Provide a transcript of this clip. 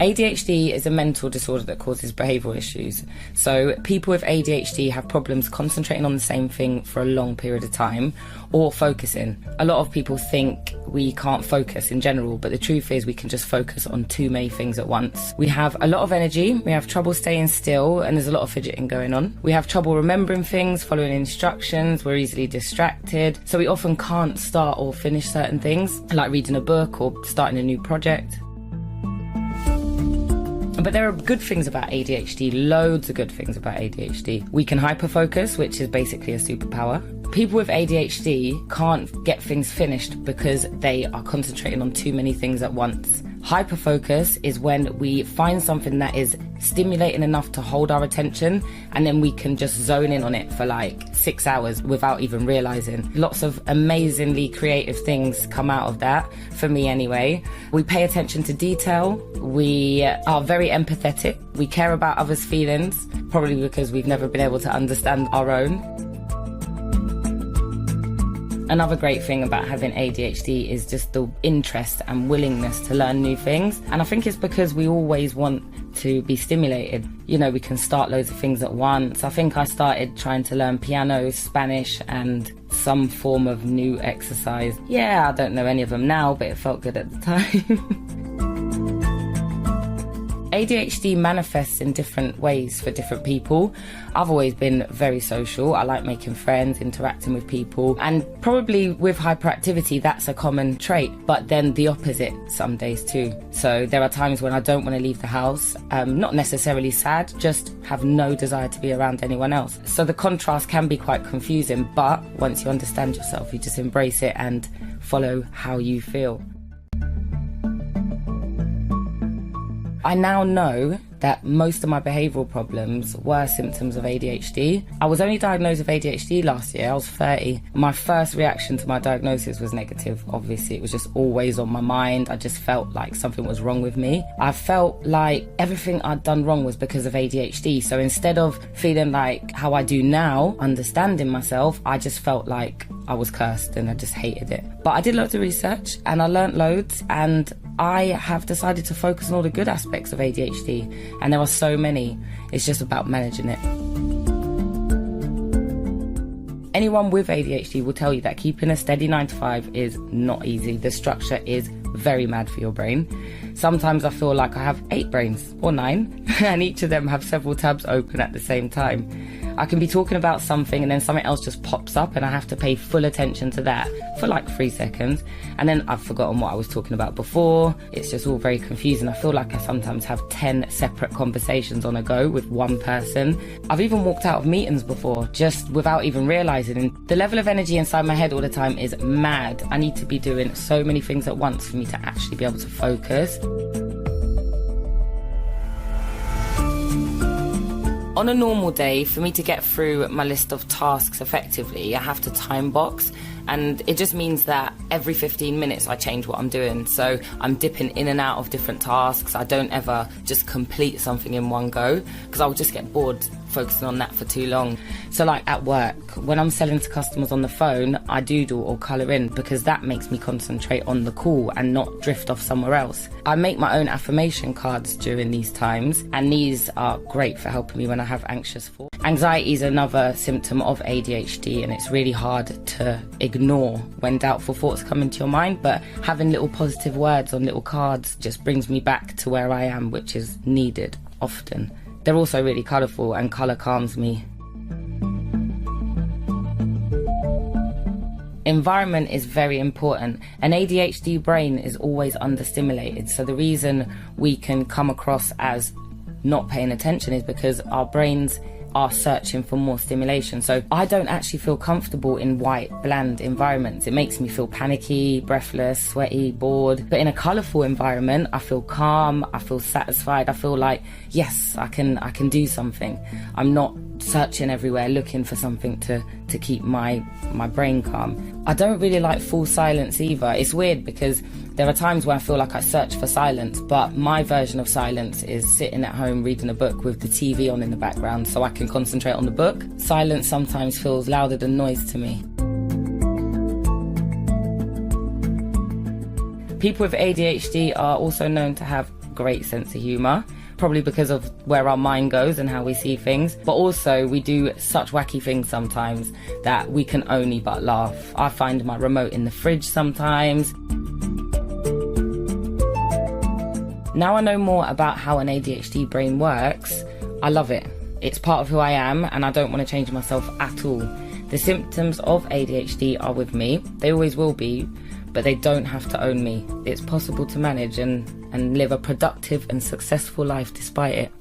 ADHD is a mental disorder that causes behavioural issues. So people with ADHD have problems concentrating on the same thing for a long period of time or focusing. A lot of people think we can't focus in general, but the truth is we can just focus on too many things at once. We have a lot of energy, we have trouble staying still, and there's a lot of fidgeting going on. We have trouble remembering things, following instructions, we're easily distracted, so we often can't start or finish certain things, like reading a book or starting a new project. But there are good things about ADHD, loads of good things about ADHD. We can hyperfocus, which is basically a superpower. People with ADHD can't get things finished because they are concentrating on too many things at once. Hyperfocus is when we find something that is stimulating enough to hold our attention, and then we can just zone in on it for like 6 hours without even realizing. Lots of amazingly creative things come out of that, for me anyway. We pay attention to detail, we are very empathetic, we care about others' feelings, probably because we've never been able to understand our own. Another great thing about having ADHD is just the interest and willingness to learn new things. And I think it's because we always want to be stimulated. You know, we can start loads of things at once. I think I started trying to learn piano, Spanish, and some form of new exercise. Yeah, I don't know any of them now, but it felt good at the time. ADHD manifests in different ways for different people. I've always been very social. I like making friends, interacting with people, and probably with hyperactivity, that's a common trait, but then the opposite some days too. So there are times when I don't want to leave the house, not necessarily sad, just have no desire to be around anyone else. So the contrast can be quite confusing, but once you understand yourself, you just embrace it and follow how you feel. I now know that most of my behavioural problems were symptoms of ADHD. I was only diagnosed with ADHD last year, I was 30. My first reaction to my diagnosis was negative, obviously. It was just always on my mind. I just felt like something was wrong with me. I felt like everything I'd done wrong was because of ADHD. So instead of feeling like how I do now, understanding myself, I just felt like I was cursed and I just hated it. But I did loads of research and I learnt loads, and I have decided to focus on all the good aspects of ADHD. And there are so many. It's just about managing it. Anyone with ADHD will tell you that keeping a steady 9 to 5 is not easy. The structure is very mad for your brain. Sometimes I feel like I have 8 brains or 9, and each of them have several tabs open at the same time. I can be talking about something and then something else just pops up and I have to pay full attention to that for like 3 seconds, and then I've forgotten what I was talking about before. It's just all very confusing. I feel like I sometimes have 10 separate conversations on a go with one person. I've even walked out of meetings before just without even realising, and the level of energy inside my head all the time is mad. I need to be doing so many things at once for me to actually be able to focus. On a normal day, for me to get through my list of tasks effectively, I have to time box, and it just means that every 15 minutes I change what I'm doing. So I'm dipping in and out of different tasks. I don't ever just complete something in one go, because I'll just get bored focusing on that for too long. So like at work, when I'm selling to customers on the phone, I doodle or colour in, because that makes me concentrate on the call and not drift off somewhere else. I make my own affirmation cards during these times, and these are great for helping me when I have anxious thoughts. Anxiety is another symptom of ADHD, and it's really hard to ignore when doubtful thoughts come into your mind, but having little positive words on little cards just brings me back to where I am, which is needed often. They're also really colourful, and colour calms me. Environment is very important. An ADHD brain is always understimulated, so the reason we can come across as not paying attention is because our brains are searching for more stimulation. So I don't actually feel comfortable in white, bland environments. It makes me feel panicky, breathless, sweaty, bored. But in a colourful environment, I feel calm, I feel satisfied, I feel like, yes, I can do something. I'm not searching everywhere looking for something to keep my brain calm. I don't really like full silence either. It's weird because there are times where I feel like I search for silence, but my version of silence is sitting at home reading a book with the TV on in the background so I can concentrate on the book. Silence sometimes feels louder than noise to me. People with ADHD are also known to have great sense of humour, probably because of where our mind goes and how we see things. But also we do such wacky things sometimes that we can only but laugh. I find my remote in the fridge sometimes. Now I know more about how an ADHD brain works, I love it. It's part of who I am and I don't want to change myself at all. The symptoms of ADHD are with me, they always will be, but they don't have to own me. It's possible to manage and live a productive and successful life despite it.